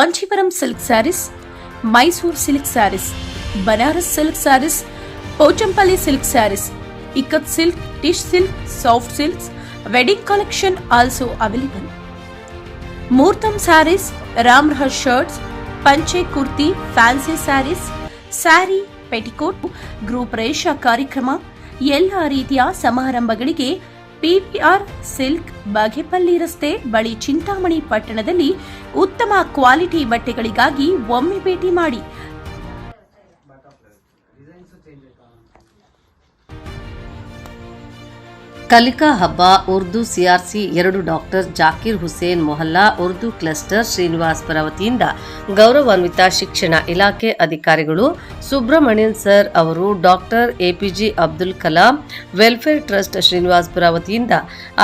Kanjeevaram silk saris, Mysuru silk saris, Banaras silk saris, Pochampally silk saris, ikat silk, tissue silk, soft silks, wedding collection also available. Muhurtam sarees, Ramrah shirts, panche kurti, fancy sarees, sari, petticoat, ಗೃಹ ಪ್ರವೇಶ ಕಾರ್ಯಕ್ರಮ, ಎಲ್ಲ ರೀತಿಯ ಸಮಾರಂಭಗಳಿಗೆ PVR silk, Bagepalli ರಸ್ತೆ ಬಳಿ ಚಿಂತಾಮಣಿ ಪಟ್ಟಣದಲ್ಲಿ ಉತ್ತಮ ಕ್ವಾಲಿಟಿ ಬಟ್ಟೆಗಳಿಗಾಗಿ ಒಮ್ಮೆ ಭೇಟಿ ಮಾಡಿ. ಕಲಿಕಾ ಹಬ್ಬ Urdu CRC 2 doctor Zakir Hussain Mohalla Urdu cluster Srinivaspur ವತಿಯಿಂದ ಗೌರವಾನ್ವಿತ ಶಿಕ್ಷಣ ಇಲಾಖೆ ಅಧಿಕಾರಿಗಳು ಸುಬ್ರಹ್ಮಣ್ಯನ್ ಸರ್ ಅವರು doctor APJ Abdul Kalam welfare trust Srinivaspur ವತಿಯಿಂದ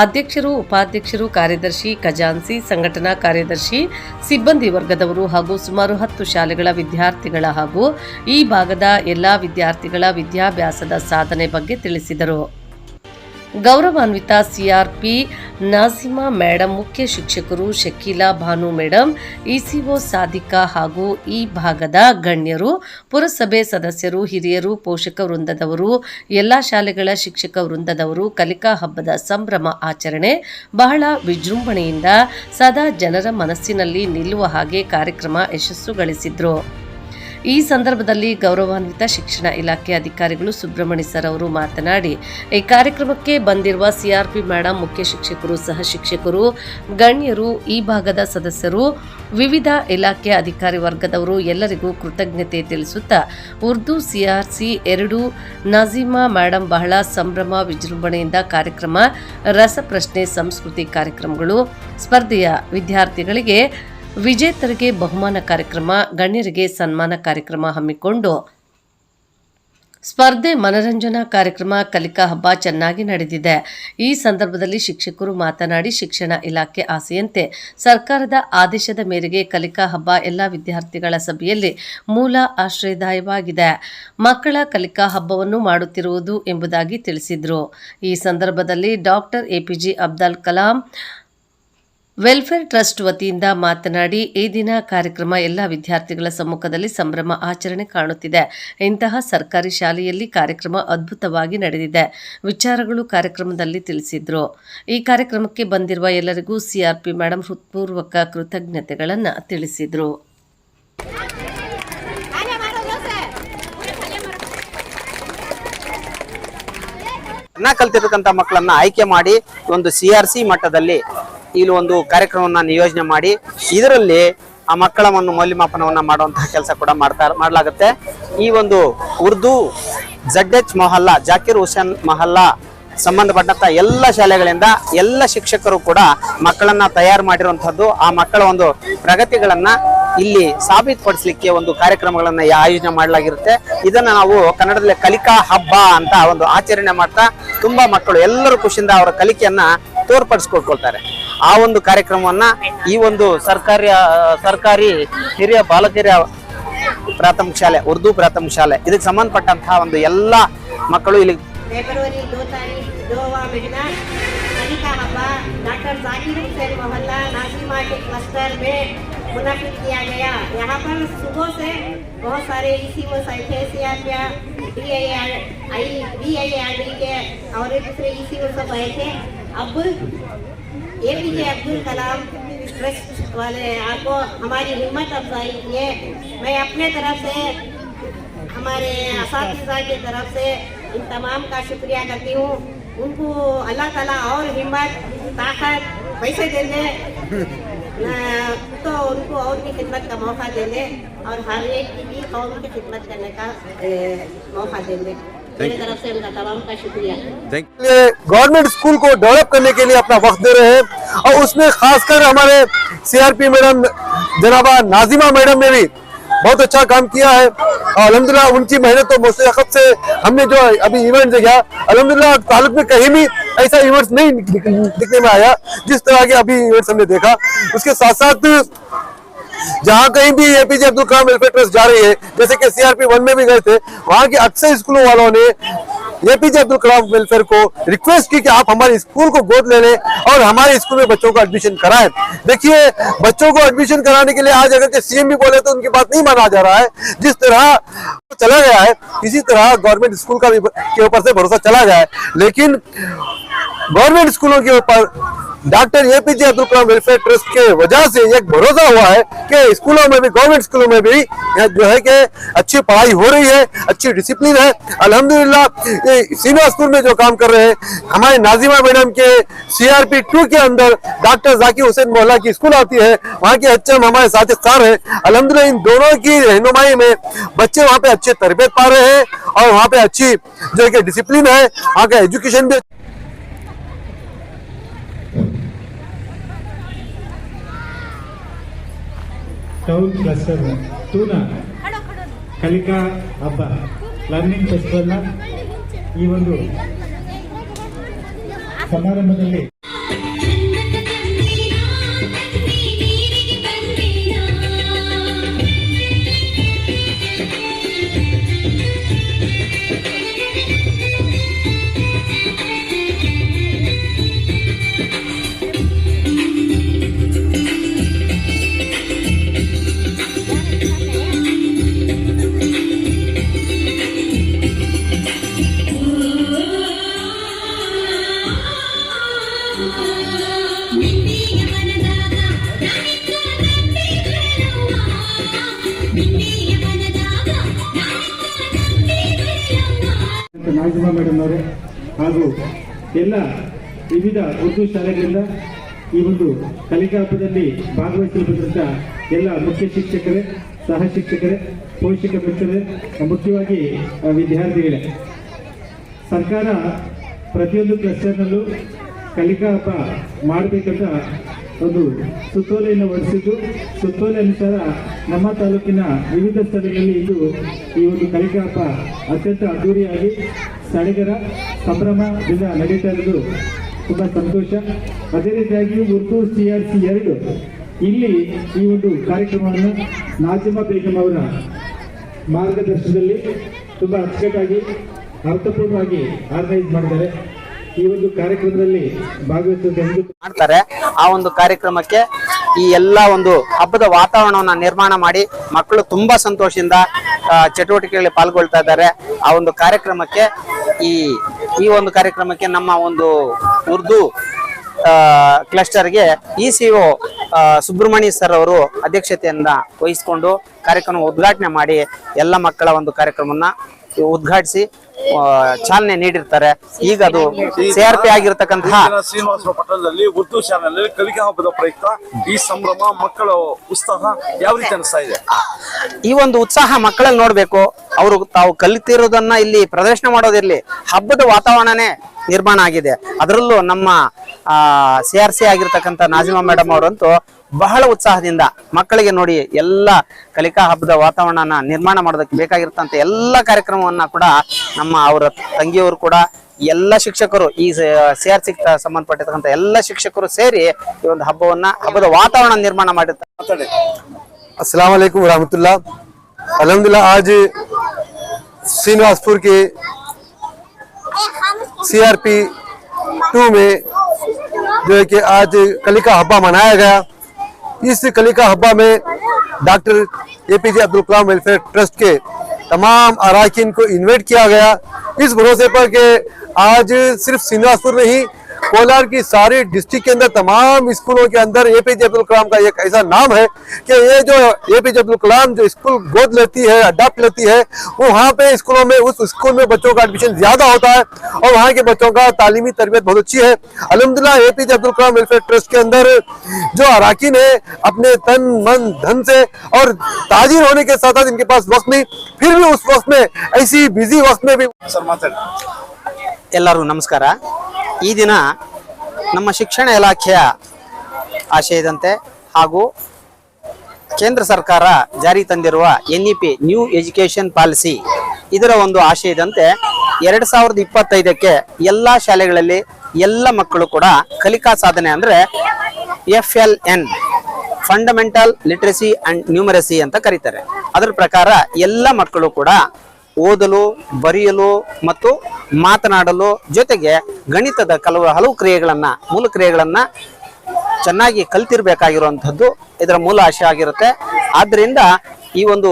ಅಧ್ಯಕ್ಷರು, ಉಪಾಧ್ಯಕ್ಷರು, ಕಾರ್ಯದರ್ಶಿ, ಖಜಾನ್ಸಿ, ಸಂಘಟನಾ ಕಾರ್ಯದರ್ಶಿ, ಸಿಬ್ಬಂದಿ ವರ್ಗದವರು ಹಾಗೂ ಸುಮಾರು 10 ಶಾಲೆಗಳ ವಿದ್ಯಾರ್ಥಿಗಳ ಹಾಗೂ ಈ ಭಾಗದ ಎಲ್ಲಾ ವಿದ್ಯಾರ್ಥಿಗಳ ವಿದ್ಯಾಭ್ಯಾಸದ ಸಾಧನೆ ಬಗ್ಗೆ ತಿಳಿಸಿದರು. ಗೌರವಾನ್ವಿತ ಸಿಆರ್ಪಿ ನಾಜಿಮಾ ಮೇಡಂ, ಮುಖ್ಯ ಶಿಕ್ಷಕರು ಶಕೀಲಾ ಭಾನು ಮೇಡಂ, ಇಸಿಒ ಸಾದಿಕಾ ಹಾಗೂ ಈ ಭಾಗದ ಗಣ್ಯರು, ಪುರಸಭೆ ಸದಸ್ಯರು, ಹಿರಿಯರು, ಪೋಷಕ ವೃಂದದವರು, ಎಲ್ಲ ಶಾಲೆಗಳ ಶಿಕ್ಷಕ ವೃಂದದವರು ಕಲಿಕಾ ಹಬ್ಬದ ಸಂಭ್ರಮ ಆಚರಣೆ ಬಹಳ ವಿಜೃಂಭಣೆಯಿಂದ ಸದಾ ಜನರ ಮನಸ್ಸಿನಲ್ಲಿ ನಿಲ್ಲುವ ಹಾಗೆ ಕಾರ್ಯಕ್ರಮ ಯಶಸ್ಸುಗಳಿಸಿದ್ರು. ಈ ಸಂದರ್ಭದಲ್ಲಿ ಗೌರವಾನ್ವಿತ ಶಿಕ್ಷಣ ಇಲಾಖೆ ಅಧಿಕಾರಿಗಳು ಸುಬ್ರಹ್ಮಣ್ಯ ಸರ್ ಅವರು ಮಾತನಾಡಿ, ಈ ಕಾರ್ಯಕ್ರಮಕ್ಕೆ ಬಂದಿರುವ ಸಿಆರ್ಪಿ ಮೇಡಂ, ಮುಖ್ಯ ಶಿಕ್ಷಕರು, ಸಹ ಶಿಕ್ಷಕರು, ಗಣ್ಯರು, ಈ ಭಾಗದ ಸದಸ್ಯರು, ವಿವಿಧ ಇಲಾಖೆ ಅಧಿಕಾರಿ ವರ್ಗದವರು ಎಲ್ಲರಿಗೂ ಕೃತಜ್ಞತೆ ತಿಳಿಸುತ್ತಾ ಉರ್ದು ಸಿಆರ್ಸಿ 2 ನಾಜಿಮಾ ಮೇಡಂ ಬಹಳ ಸಂಭ್ರಮ ವಿಜೃಂಭಣೆಯಿಂದ ಕಾರ್ಯಕ್ರಮ, ರಸಪ್ರಶ್ನೆ, ಸಂಸ್ಕೃತಿ ಕಾರ್ಯಕ್ರಮಗಳು, ಸ್ಪರ್ಧೆಯ ವಿದ್ಯಾರ್ಥಿಗಳಿಗೆ ವಿಜೇತರಿಗೆ ಬಹುಮಾನ ಕಾರ್ಯಕ್ರಮ, ಗಣ್ಯರಿಗೆ ಸನ್ಮಾನ ಕಾರ್ಯಕ್ರಮ ಹಮ್ಮಿಕೊಂಡು ಸ್ಪರ್ಧೆ, ಮನರಂಜನಾ ಕಾರ್ಯಕ್ರಮ, ಕಲಿಕಾ ಹಬ್ಬ ಚೆನ್ನಾಗಿ ನಡೆದಿದೆ. ಈ ಸಂದರ್ಭದಲ್ಲಿ ಶಿಕ್ಷಕರು ಮಾತನಾಡಿ, ಶಿಕ್ಷಣ ಇಲಾಖೆ ಆಸೆಯಂತೆ ಸರ್ಕಾರದ ಆದೇಶದ ಮೇರೆಗೆ ಕಲಿಕಾ ಹಬ್ಬ ಎಲ್ಲ ವಿದ್ಯಾರ್ಥಿಗಳ ಸಭೆಯಲ್ಲಿ ಮೂಲ ಆಶ್ರಯದಾಯವಾಗಿದೆ. ಮಕ್ಕಳ ಕಲಿಕಾ ಹಬ್ಬವನ್ನು ಮಾಡುತ್ತಿರುವುದು ಎಂಬುದಾಗಿ ತಿಳಿಸಿದರು. ಈ ಸಂದರ್ಭದಲ್ಲಿ doctor APJ Abdul Kalam welfare trust ವತಿಯಿಂದ ಮಾತನಾಡಿ, ಈ ದಿನ ಕಾರ್ಯಕ್ರಮ ಎಲ್ಲ ವಿದ್ಯಾರ್ಥಿಗಳ ಸಮ್ಮುಖದಲ್ಲಿ ಸಂಭ್ರಮ ಆಚರಣೆ ಕಾಣುತ್ತಿದೆ. ಇಂತಹ ಸರ್ಕಾರಿ ಶಾಲೆಯಲ್ಲಿ ಕಾರ್ಯಕ್ರಮ ಅದ್ಭುತವಾಗಿ ನಡೆದಿದೆ. ವಿಚಾರಗಳು ಕಾರ್ಯಕ್ರಮದಲ್ಲಿ ತಿಳಿಸಿದ್ರು. ಈ ಕಾರ್ಯಕ್ರಮಕ್ಕೆ ಬಂದಿರುವ ಎಲ್ಲರಿಗೂ ಸಿಆರ್ಪಿ ಮೇಡಂ ಹೃತ್ಪೂರ್ವಕ ಕೃತಜ್ಞತೆಗಳನ್ನು ತಿಳಿಸಿದರು. ಕಲ್ತಿರ್ತಕ್ಕಂಥ ಮಕ್ಕಳನ್ನ ಆಯ್ಕೆ ಮಾಡಿ ಒಂದು ಸಿಆರ್ಸಿ ಮಟ್ಟದಲ್ಲಿ ಇಲ್ಲಿ ಒಂದು ಕಾರ್ಯಕ್ರಮವನ್ನ ನಿಯೋಜನೆ ಮಾಡಿ ಇದರಲ್ಲಿ ಆ ಮಕ್ಕಳವನ್ನು ಮೌಲ್ಯಮಾಪನವನ್ನ ಮಾಡುವಂತಹ ಕೆಲಸ ಕೂಡ ಮಾಡಲಾಗುತ್ತೆ. ಈ ಒಂದು ಉರ್ದು ZH ಮೊಹಲ್ಲಾ, ಜಾಕಿರ್ ಹುಸೇನ್ ಮೊಹಲ್ಲಾ ಸಂಬಂಧಪಟ್ಟಂತ ಎಲ್ಲ ಶಾಲೆಗಳಿಂದ ಎಲ್ಲ ಶಿಕ್ಷಕರು ಕೂಡ ಮಕ್ಕಳನ್ನ ತಯಾರು ಮಾಡಿರುವಂತಹದ್ದು. ಆ ಮಕ್ಕಳ ಒಂದು ಪ್ರಗತಿಗಳನ್ನ ಇಲ್ಲಿ ಸಾಬೀತುಪಡಿಸಲಿಕ್ಕೆ ಒಂದು ಕಾರ್ಯಕ್ರಮಗಳನ್ನ ಆಯೋಜನೆ ಮಾಡಲಾಗಿರುತ್ತೆ. ಇದನ್ನ ನಾವು ಕನ್ನಡದಲ್ಲಿ ಕಲಿಕಾ ಹಬ್ಬ ಅಂತ ಒಂದು ಆಚರಣೆ ಮಾಡ್ತಾ ತುಂಬಾ ಮಕ್ಕಳು ಎಲ್ಲರೂ ಖುಷಿಯಿಂದ ಅವರ ಕಲಿಕೆಯನ್ನ ತೋರ್ಪಡಿಸ್ಕೊಳ್ತಾರೆ. ಆ ಒಂದು ಕಾರ್ಯಕ್ರಮವನ್ನ ಈ ಒಂದು ಸರ್ಕಾರಿ ಹಿರಿಯ ಬಾಲಕಿಯರ ಪ್ರಾಥಮಿಕ ಶಾಲೆ, ಉರ್ದು ಪ್ರಾಥಮಿಕ ಶಾಲೆ, ಇದಕ್ಕೆ ಸಂಬಂಧಪಟ್ಟಂತಹ ಒಂದು ಎಲ್ಲ ಮಕ್ಕಳು ಇಲ್ಲಿ फरवरी 2 तारीख 2वां महीना कलिका हब्बा डॉक्टर जाकिर हुसैन मोहल्ला नाजिमा के क्लस्टर में मुनाफिक किया गया। यहाँ पर सुबह से बहुत सारे इसी मुसाइफे सियापिया DIARD के और दूसरे इसी में सब आए थे। अब एपीजे अब्दुल कलाम ट्रस्ट वाले आपको हमारी हिम्मत अफजाई किए। मैं अपने तरफ से, हमारे असातिज़ा की तरफ से इन तमाम का शुक्रिया करती हूँ। उनको अल्लाह ताला और हिम्मत, ताकत, पैसे दे दे तो उनको और भी खिदमत का मौका दे दे और हर एक की कौम की खिदमत करने का मौका दे दे। मेरी तरफ से उनका तमाम का शुक्रिया। गवर्नमेंट स्कूल को डेवलप करने के लिए अपना वक्त दे रहे हैं और उसमें खासकर हमारे सीआरपी मैडम जनाबा नाजिमा मैडम ने भी बहुत अच्छा काम किया है। अल्हम्दुलिल्लाह उनकी मेहनत तो मुस्तक़ब से हमने जो अभी इवेंट देखा, अल्हम्दुलिल्लाह तालुक में कहीं भी ऐसा इवेंट्स नहीं दिखने में आया जिस तरह के अभी इवेंट्स हमने देखा। उसके साथ साथ जहाँ कहीं भी APJ Abdul Kalam welfare trust जा रही है, जैसे कि CRP 1 में भी गए थे, वहाँ के अक्सर स्कूलों वालों ने एपीजे अब्दुल कलाम वेलफेयर को रिक्वेस्ट की कि आप हमारे स्कूल को गोद ले लें और हमारे स्कूल में बच्चों को एडमिशन कराएं। देखिए, बच्चों को एडमिशन कराने के लिए आज अगर के सीएम भी बोले तो उनकी बात नहीं माना जा रहा है। जिस तरह चला गया है इसी तरह गवर्नमेंट स्कूल का भी के ऊपर से भरोसा चला गया है। लेकिन गवर्नमेंट स्कूलों के ऊपर doctor APJ Abdul Kalam welfare trust के वजह से एक भरोसा हुआ है कि स्कूलों में भी, गवर्नमेंट स्कूलों में भी जो है कि अच्छी पढ़ाई हो रही है, अच्छी डिसिप्लिन है। अल्हम्दुलिल्लाह श्रीनिवासपुर में जो काम कर रहे हैं हमारे नाजिमा मैडम के CRP 2 के अंदर डॉक्टर जाकिर हुसैन मोहल्ला की स्कूल आती है, वहाँ के HM हमारे साथ सर है। अल्हम्दुलिल्लाह इन दोनों की रहनुमाई में बच्चे वहाँ पे अच्छी तरबियत पा रहे हैं और वहाँ पे अच्छी जो है कि डिसिप्लिन है, वहाँ का एजुकेशन भी। ಟೌನ್ ಕ್ಲಸ್ಟರ್ 2ನ ಕಲಿಕಾ ಹಬ್ಬ ಲರ್ನಿಂಗ್ ಫೆಸ್ಟಿವಲ್ನ ಈ ಒಂದು ಸಮಾರಂಭದಲ್ಲಿ ನಾಜಿಮಾ ಮೇಡಮ್ ಅವರೇ ಹಾಗೂ ಎಲ್ಲ ವಿವಿಧ ಉರ್ದು ಶಾಲೆಗಳಿಂದ ಈ ಒಂದು ಕಲಿಕಾ ಹಬ್ಬದಲ್ಲಿ ಭಾಗವಹಿಸಲು ಬಂದಂತ ಎಲ್ಲ ಮುಖ್ಯ ಶಿಕ್ಷಕರೇ, ಸಹ ಶಿಕ್ಷಕರೇ, ಪೋಷಕ ಮಿತ್ರರೇ, ಮುಖ್ಯವಾಗಿ ವಿದ್ಯಾರ್ಥಿಗಳೇ, ಸರ್ಕಾರ ಪ್ರತಿಯೊಂದು ಕ್ಲಸ್ಟರ್ನಲ್ಲೂ ಕಲಿಕಾ ಹಬ್ಬ ಮಾಡಬೇಕಂತ ಒಂದು ಸುತ್ತೋಲೆಯನ್ನು ಹೊರಡಿಸಿದ್ದು, ಸುತ್ತೋಲೆ ಅನುಸಾರ ನಮ್ಮ ತಾಲೂಕಿನ ವಿವಿಧ ಸ್ಥಳಗಳಲ್ಲಿ ಇಂದು ಈ ಒಂದು ಕಲಿಕಾ ಹಬ್ಬ ಅತ್ಯಂತ ಅದ್ದೂರಿಯಾಗಿ ಸಡಗರ ಸಂಭ್ರಮದಿಂದ ನಡೀತಾ ಇರೋದು ತುಂಬ ಸಂತೋಷ. ಅದೇ ರೀತಿಯಾಗಿ ಉರ್ದು CRC 2 ಇಲ್ಲಿ ಈ ಒಂದು ಕಾರ್ಯಕ್ರಮವನ್ನು ನಾಜಿಮಾ ಬೇಗಂ ಅವರ ಮಾರ್ಗದರ್ಶನದಲ್ಲಿ ತುಂಬ ಅಚ್ಚುಕಟ್ಟಾಗಿ ಅರ್ಥಪೂರ್ಣವಾಗಿ ಆರ್ಗನೈಸ್ ಮಾಡಿದ್ದಾರೆ. ಈ ಒಂದು ಕಾರ್ಯಕ್ರಮದಲ್ಲಿ ಮಾಡ್ತಾರೆ. ಆ ಒಂದು ಕಾರ್ಯಕ್ರಮಕ್ಕೆ ಈ ಎಲ್ಲ ಒಂದು ಹಬ್ಬದ ವಾತಾವರಣವನ್ನ ನಿರ್ಮಾಣ ಮಾಡಿ ಮಕ್ಕಳು ತುಂಬಾ ಸಂತೋಷದಿಂದ ಚಟುವಟಿಕೆಗಳಲ್ಲಿ ಪಾಲ್ಗೊಳ್ತಾ ಇದ್ದಾರೆ. ಆ ಒಂದು ಕಾರ್ಯಕ್ರಮಕ್ಕೆ ಈ ಒಂದು ಕಾರ್ಯಕ್ರಮಕ್ಕೆ ನಮ್ಮ ಒಂದು ಉರ್ದು ಕ್ಲಸ್ಟರ್ಗೆ ECO ಸುಬ್ರಹ್ಮಣ್ಯ ಸರ್ ಅವರು ಅಧ್ಯಕ್ಷತೆಯನ್ನ ವಹಿಸಿಕೊಂಡು ಕಾರ್ಯಕ್ರಮ ಉದ್ಘಾಟನೆ ಮಾಡಿ ಎಲ್ಲ ಮಕ್ಕಳ ಒಂದು ಕಾರ್ಯಕ್ರಮವನ್ನ ಉದ್ಘಾಟಿಸಿ ಚಾಲನೆ ನೀಡಿರ್ತಾರೆ. ಈಗ ಅದು CRP ಆಗಿರತಕ್ಕಂತಹ ಶ್ರೀನಿವಾಸಪುರ ಪಟ್ಟಣದಲ್ಲಿ ಉರ್ದು ಶಾಲೆಯಲ್ಲಿ ಕಲಿಕಾ ಹಬ್ಬದ ಪ್ರಯುಕ್ತ ಈ ಸಂಭ್ರಮ, ಮಕ್ಕಳ ಉತ್ಸಾಹ ಯಾವ ರೀತಿ ಅನಿಸ್ತಾ ಇದೆ? ಈ ಒಂದು ಉತ್ಸಾಹ ಮಕ್ಕಳಲ್ಲಿ ನೋಡ್ಬೇಕು. ಅವರು ತಾವು ಕಲಿತಿರೋದನ್ನ ಇಲ್ಲಿ ಪ್ರದರ್ಶನ ಮಾಡೋದಿರ್ಲಿ, ಹಬ್ಬದ ವಾತಾವರಣನೇ ನಿರ್ಮಾಣ ಆಗಿದೆ. ಅದರಲ್ಲೂ ನಮ್ಮ CRC ಆಗಿರ್ತಕ್ಕಂಥ ನಾಜಿಮಾ ಮೇಡಮ್ ಅವರಂತೂ ಬಹಳ ಉತ್ಸಾಹದಿಂದ ಮಕ್ಕಳಿಗೆ ನೋಡಿ ಎಲ್ಲ ಕಲಿಕಾ ಹಬ್ಬದ ವಾತಾವರಣನ ನಿರ್ಮಾಣ ಮಾಡೋದಕ್ಕೆ ಬೇಕಾಗಿರ್ತಂತ ಎಲ್ಲ ಕಾರ್ಯಕ್ರಮವನ್ನ ಕೂಡ ನಮ್ಮ ಅವರ ತಂಗಿಯವರು ಕೂಡ ಎಲ್ಲ ಶಿಕ್ಷಕರು, ಈ CRC ಸಂಬಂಧಪಟ್ಟಿರ್ತಕ್ಕಂಥ ಎಲ್ಲ ಶಿಕ್ಷಕರು ಸೇರಿ ಈ ಒಂದು ಹಬ್ಬದ ವಾತಾವರಣ ನಿರ್ಮಾಣ ಮಾಡಿರ್ತಾರೆ. अस्सलाम वालेकुम रहमतुल्लाह। अल्हम्दुलिल्लाह आज श्रीनिवासपुर के CRP 2 में जो है कि आज कलिका हब्बा मनाया गया। इस कलिका हब्बा में doctor APJ Abdul Kalam welfare trust के तमाम अरकान को इन्वाइट किया गया, इस भरोसे पर कि आज सिर्फ श्रीनिवासपुर में ही कोलार की सारी डिस्ट्रिक्ट के अंदर तमाम स्कूलों के अंदर APJ अब्दुल कलाम का एक ऐसा नाम है कि ये जो APJ अब्दुल कलाम जो स्कूल गोद लेती है, अडॉप्ट लेती है, वो वहाँ पे स्कूलों में, उस स्कूल में बच्चों का एडमिशन ज्यादा होता है और वहाँ के बच्चों का तालीमी तरबियत बहुत अच्छी है। अल्हम्दुलिल्लाह APJ Abdul Kalam welfare trust के अंदर जो अरकान है अपने तन मन धन से और ताजिर होने के साथ साथ इनके पास वक्त नहीं, फिर भी उस वक्त में ऐसी बिजी वक्त में भी ಎಲ್ಲರೂ ನಮಸ್ಕಾರ. ಈ ದಿನ ನಮ್ಮ ಶಿಕ್ಷಣ ಇಲಾಖೆಯ ಆಶಯದಂತೆ ಹಾಗೂ ಕೇಂದ್ರ ಸರ್ಕಾರ ಜಾರಿ ತಂದಿರುವ NEP ನ್ಯೂ ಎಜುಕೇಶನ್ ಪಾಲಿಸಿ ಇದರ ಒಂದು ಆಶಯದಂತೆ 2025ಕ್ಕೆ ಎಲ್ಲ ಶಾಲೆಗಳಲ್ಲಿ ಎಲ್ಲ ಮಕ್ಕಳು ಕೂಡ ಕಲಿಕಾ ಸಾಧನೆ ಅಂದ್ರೆ FLN fundamental literacy and numeracy ಅಂತ ಕರೀತಾರೆ. ಅದರ ಪ್ರಕಾರ ಎಲ್ಲ ಮಕ್ಕಳು ಕೂಡ ಓದಲು, ಬರೆಯಲು ಮತ್ತು ಮಾತನಾಡಲು ಜೊತೆಗೆ ಗಣಿತದ ಹಲವು ಕ್ರಿಯೆಗಳನ್ನ, ಮೂಲ ಕ್ರಿಯೆಗಳನ್ನ ಚೆನ್ನಾಗಿ ಕಲ್ತಿರ್ಬೇಕಾಗಿರುವಂಥದ್ದು ಇದರ ಮೂಲ ಆಶಯ ಆಗಿರುತ್ತೆ. ಆದ್ದರಿಂದ ಈ ಒಂದು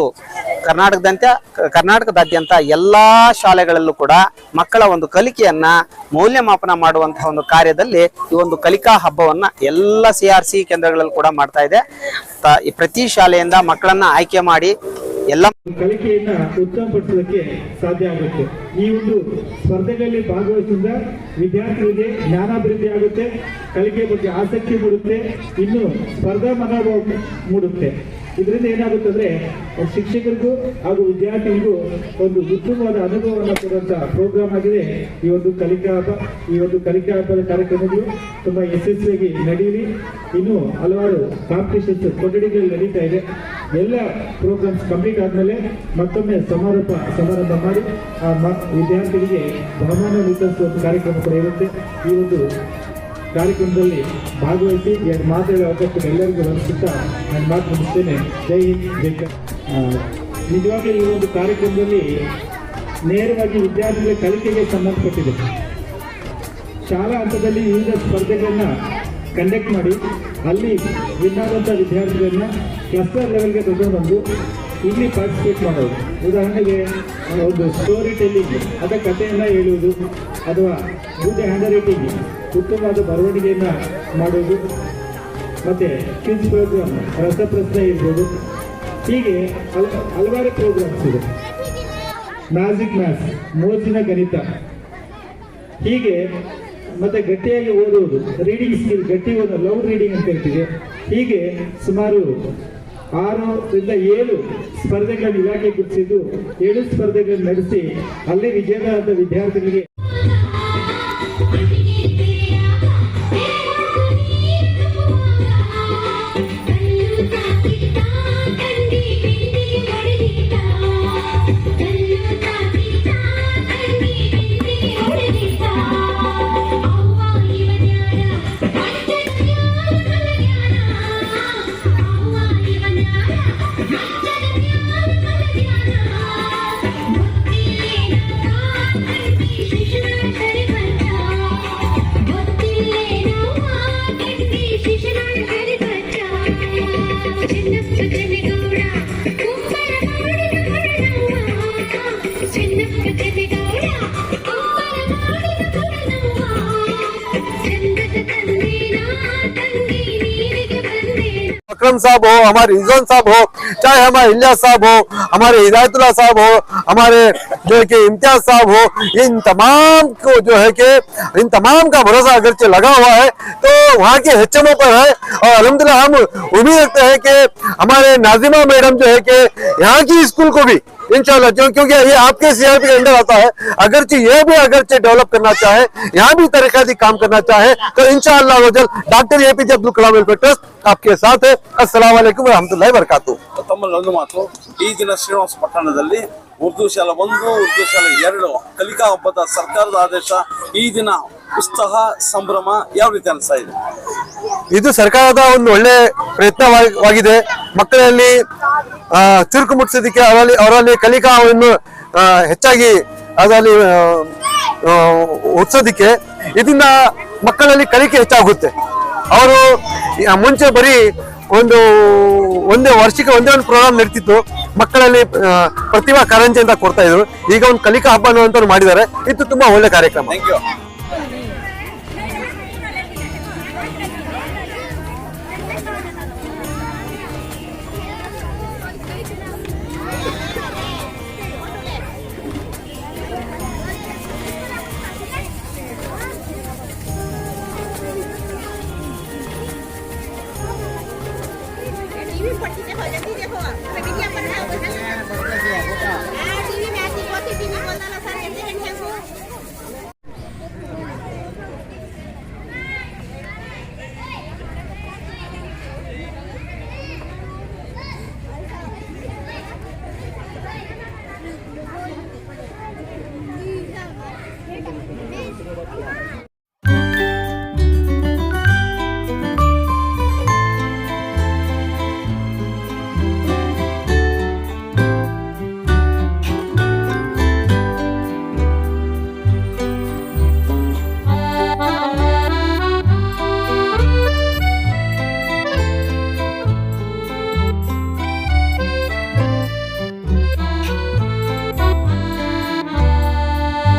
ಕರ್ನಾಟಕದಾದ್ಯಂತ ಎಲ್ಲಾ ಶಾಲೆಗಳಲ್ಲೂ ಕೂಡ ಮಕ್ಕಳ ಒಂದು ಕಲಿಕೆಯನ್ನ ಮೌಲ್ಯಮಾಪನ ಮಾಡುವಂತಹ ಒಂದು ಕಾರ್ಯದಲ್ಲಿ ಈ ಒಂದು ಕಲಿಕಾ ಹಬ್ಬವನ್ನ ಎಲ್ಲ CRC ಕೇಂದ್ರಗಳಲ್ಲಿ ಕೂಡ ಮಾಡ್ತಾ ಇದೆ. ಈ ಪ್ರತಿ ಶಾಲೆಯಿಂದ ಮಕ್ಕಳನ್ನ ಆಯ್ಕೆ ಮಾಡಿ ಎಲ್ಲ ಕಲಿಕೆಯನ್ನ ಉತ್ತಮಪಡಿಸೋದಕ್ಕೆ ಸಾಧ್ಯ ಆಗುತ್ತೆ. ಈ ಒಂದು ಸ್ಪರ್ಧೆಗಳಲ್ಲಿ ಭಾಗವಹಿಸಿದ ವಿದ್ಯಾರ್ಥಿಗಳಿಗೆ ಜ್ಞಾನಾಭಿವೃದ್ಧಿ ಆಗುತ್ತೆ, ಕಲಿಕೆ ಬಗ್ಗೆ ಆಸಕ್ತಿ ಮೂಡುತ್ತೆ, ಇನ್ನು ಸ್ಪರ್ಧಾ ಮನೋಭಾವ ಮೂಡುತ್ತೆ. ಇದರಿಂದ ಏನಾಗುತ್ತೆ ಅಂದ್ರೆ ಶಿಕ್ಷಕರಿಗೂ ಹಾಗೂ ವಿದ್ಯಾರ್ಥಿಗಳಿಗೂ ಒಂದು ಉತ್ತಮವಾದ ಅನುಭವವನ್ನು ಕೊಡುವಂತ ಪ್ರೋಗ್ರಾಮ್ ಆಗಿದೆ ಈ ಒಂದು ಕಲಿಕಾ ಹಬ್ಬ. ಈ ಒಂದು ಕಲಿಕಾ ಹಬ್ಬದ ಕಾರ್ಯಕ್ರಮಗಳು ತುಂಬಾ ಯಶಸ್ವಿಯಾಗಿ ನಡೆಯಲಿ. ಇನ್ನು ಹಲವಾರು ಕಾಂಪಿಟೇಷನ್ಸ್ ಕೊಠಡಿಗಳಲ್ಲಿ ನಡೀತಾ ಇದೆ. ಎಲ್ಲ ಪ್ರೋಗ್ರಾಮ್ಸ್ ಕಂಪ್ಲೀಟ್ ಆದ್ಮೇಲೆ ಮತ್ತೊಮ್ಮೆ ಸಮಾರಂಭ ಮಾಡಿ ಆ ವಿದ್ಯಾರ್ಥಿಗಳಿಗೆ ಬಹುಮಾನ ವಿತರಿಸುವ ಕಾರ್ಯಕ್ರಮ ಕೂಡ ಇರುತ್ತೆ. ಈ ಒಂದು ಕಾರ್ಯಕ್ರಮದಲ್ಲಿ ಭಾಗವಹಿಸಿ ಎರಡು ಮಾತುಗಳ ಅವಕಾಶ ಎಲ್ಲರಿಗೂ ವಂದಿಸುತ್ತಾ ನಾನು ಮಾತು ಮುಗಿಸ್ತೇನೆ. ಜೈ ಹಿಂದ್, ಜೈ ಕರ್ನಾಟಕ. ನಿಜವಾಗ್ಲೂ ಈ ಒಂದು ಕಾರ್ಯಕ್ರಮದಲ್ಲಿ ನೇರವಾಗಿ ವಿದ್ಯಾರ್ಥಿಗಳ ಕಲಿಕೆಗೆ ಸಂಬಂಧಪಟ್ಟಿದೆ. ಶಾಲಾ ಹಂತದಲ್ಲಿ ವಿವಿಧ ಸ್ಪರ್ಧೆಗಳನ್ನ ಕಂಡಕ್ಟ್ ಮಾಡಿ ಅಲ್ಲಿ ವಿನ್ ಆದಂಥ ವಿದ್ಯಾರ್ಥಿಗಳನ್ನ ಕ್ಲಸ್ಟರ್ ಲೆವೆಲ್ಗೆ ತಗೊಂಡು ಇಲ್ಲಿ ಪಾರ್ಟಿಸಿಪೇಟ್ ಮಾಡೋದು. ಉದಾಹರಣೆಗೆ ಒಂದು ಸ್ಟೋರಿ ಟೆಲ್ಲಿಂಗ್, ಅದ ಕಥೆಯನ್ನ ಹೇಳುವುದು, ಅಥವಾ ಗುಡ್ ಹ್ಯಾಂಡ್ ರೈಟಿಂಗ್, ಉತ್ತಮವಾದ ಬರವಣಿಗೆಯನ್ನ ಮಾಡೋದು, ಮತ್ತೆ ಕ್ವಿಜ್ ಪ್ರೋಗ್ರಾಮ್, ರಸಪ್ರಶ್ನೆ ಇರ್ಬೋದು. ಹೀಗೆ ಹಲವಾರು ಪ್ರೋಗ್ರಾಮ್ಸ್ ಇದೆ. ಮ್ಯಾಜಿಕ್ ಮ್ಯಾಥ್ಸ್, ಮೋಜಿನ ಗಣಿತ, ಹೀಗೆ ಮತ್ತೆ ಗಟ್ಟಿಯಾಗಿ ಓದುವುದು, ರೀಡಿಂಗ್ ಸ್ಕಿಲ್, ಗಟ್ಟಿ ಓದೋ, ಲವ್ ರೀಡಿಂಗ್ ಅಂತ ಹೇಳ್ತೀವಿ. ಹೀಗೆ ಸುಮಾರು 6 ರಿಂದ 7 ಸ್ಪರ್ಧೆಗಳನ್ನು ಇಲಾಖೆ ಗುರುತಿಸಿದ್ದು 7 ಸ್ಪರ್ಧೆಗಳನ್ನು ನಡೆಸಿ ಅಲ್ಲಿ ವಿಜೇತರಾದ ವಿದ್ಯಾರ್ಥಿಗಳಿಗೆ अकरम साहब हो, हमारे रिजवान साहब हो, चाहे हमारे इलियास साहब हो, हमारे हिदायतुल्लाह साहब हो, हमारे जो है कि इम्तियाज साहब हो, इन तमाम को जो है कि इन तमाम का भरोसा अगरचे लगा हुआ है तो वहाँ के HMO पर है। और अल्हम्दुलिल्लाह हम उम्मीद रखते हैं कि हमारे नाजिमा मैडम जो है कि यहाँ की स्कूल को भी इंशाल्लाह, क्योंकि ये आपके CRP के अंदर आता है, अगरचे ये भी डेवलप करना चाहे, यहाँ भी तरीकाती काम करना चाहे तो इंशाअल्लाह doctor APJ Abdul Kalam welfare trust आपके साथ है। अस्सलाम वालेकुम रहमतुल्लाहि वबरकातुहू। ತಮ್ಮಲ್ಲಿ ಒಂದು ಮಾತು, ಈ ದಿನ ಶ್ರೀನಿವಾಸ ಪಟ್ಟಣದಲ್ಲಿ ಉರ್ದು ಶಾಲೆ 1, ಉರ್ದು ಶಾಲೆ 2 ಕಲಿಕಾ ಹಬ್ಬದ ಸರ್ಕಾರದ ಆದೇಶ, ಈ ದಿನ ಉತ್ಸಾಹ ಸಂಭ್ರಮ ಯಾವ ರೀತಿ ಅನಿಸ್ತಾ ಇದೆ? ಇದು ಸರ್ಕಾರದ ಒಂದು ಒಳ್ಳೆ ಪ್ರಯತ್ನವಾಗಿದೆ. ಮಕ್ಕಳಲ್ಲಿ ಚುರುಕು ಮುಟ್ಟಿಸೋದಕ್ಕೆ, ಅವರಲ್ಲಿ ಕಲಿಕಾವನ್ನು ಹೆಚ್ಚಾಗಿ ಅದರಲ್ಲಿ ಓದಿಸೋದಕ್ಕೆ ಇದರಿಂದ ಮಕ್ಕಳಲ್ಲಿ ಕಲಿಕೆ ಹೆಚ್ಚಾಗುತ್ತೆ. ಅವರು ಮುಂಚೆ ಬರೀ ಒಂದೇ ವರ್ಷಕ್ಕೆ ಒಂದೇ ಒಂದು ಪ್ರೋಗ್ರಾಮ್ ನಡೀತಿತ್ತು, ಮಕ್ಕಳಲ್ಲಿ ಪ್ರತಿಭಾ ಕಾರಂಜಿ ಅಂತ ಕೊಡ್ತಾ ಇದ್ರು. ಈಗ ಒಂದು ಕಲಿಕಾ ಹಬ್ಬ ಅಂತ ಮಾಡಿದ್ದಾರೆ. ಇದು ತುಂಬಾ ಒಳ್ಳೆ ಕಾರ್ಯಕ್ರಮ. Thank you.